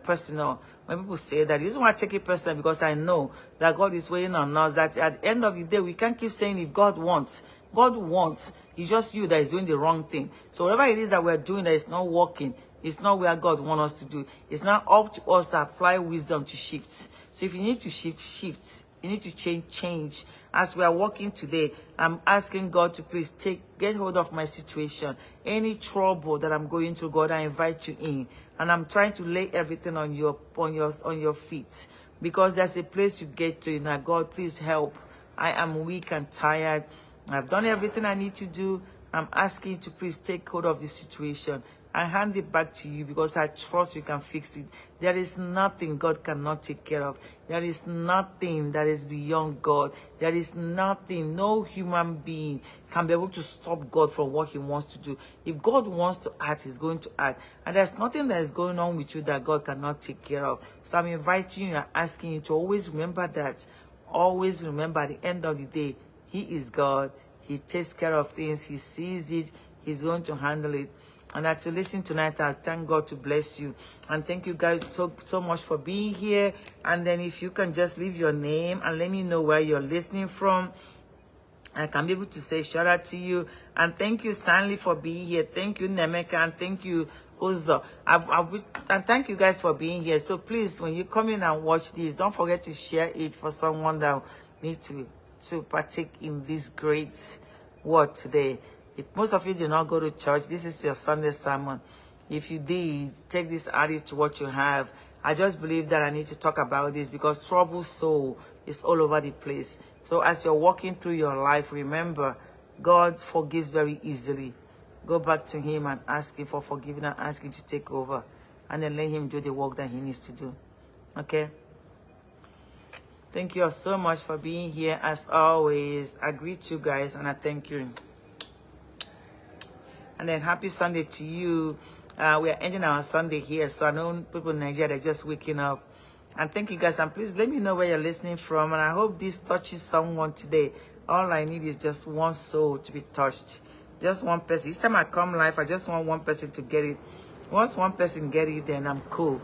S1: personal. When people say that, the reason why I take it personal because I know that God is waiting on us. That at the end of the day, we can't keep saying if God wants. God wants. It's just you that is doing the wrong thing. So whatever it is that we're doing that is not working, it's not where God wants us to do. It's not up to us to apply wisdom to shift. So if you need to shift. You need to change. As we are working today, I'm asking God to please get hold of my situation. Any trouble that I'm going through, God, I invite you in. And I'm trying to lay everything on your feet. Because there's a place you get to, now, God, please help. I am weak and tired. I've done everything I need to do. I'm asking you to please take hold of the situation. I hand it back to you because I trust you can fix it. There is nothing God cannot take care of. There is nothing that is beyond God. There is nothing, no human being can be able to stop God from what he wants to do. If God wants to act, he's going to act. And there's nothing that is going on with you that God cannot take care of. So I'm inviting you and asking you to always remember that. Always remember at the end of the day, he is God. He takes care of things. He sees it. He's going to handle it. And as you listen tonight, I thank God to bless you. And thank you guys so much for being here. And then if you can just leave your name and let me know where you're listening from, I can be able to say shout out to you. And thank you, Stanley, for being here. Thank you, Nemeka, and thank you, Uzo. And thank you guys for being here. So please, when you come in and watch this, don't forget to share it for someone that needs to partake in this great word today. If most of you do not go to church, this is your Sunday sermon. If you did, take this added to what you have. I just believe that I need to talk about this because troubled soul is all over the place. So as you're walking through your life, remember, God forgives very easily. Go back to him and ask him for forgiveness and ask him to take over. And then let him do the work that he needs to do. Okay? Thank you all so much for being here. As always, I greet you guys and I thank you. And then happy Sunday to you. We are ending our Sunday here. So I know people in Nigeria are just waking up. And thank you guys. And please let me know where you're listening from. And I hope this touches someone today. All I need is just one soul to be touched. Just one person. Each time I come live, I just want one person to get it. Once one person get it, then I'm cool.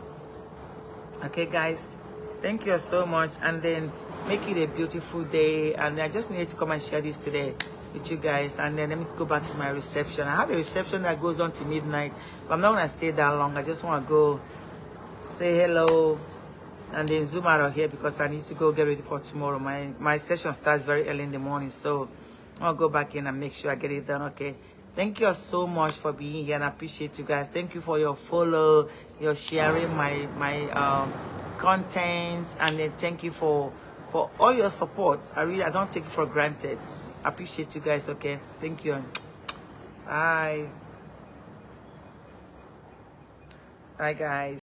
S1: Okay, guys. Thank you so much. And then make it a beautiful day. And I just needed to come and share this today with you guys. And then let me go back to my reception. I have a reception that goes on to midnight, but I'm not going to stay that long. I just want to go say hello and then zoom out of here because I need to go get ready for tomorrow. My session starts very early in the morning, so I'll go back in and make sure I get it done. Okay, thank you all so much for being here and I appreciate you guys. Thank you for your follow, your sharing my contents, and then thank you for all your support. I don't take it for granted. I appreciate you guys. Okay, thank you. Bye guys.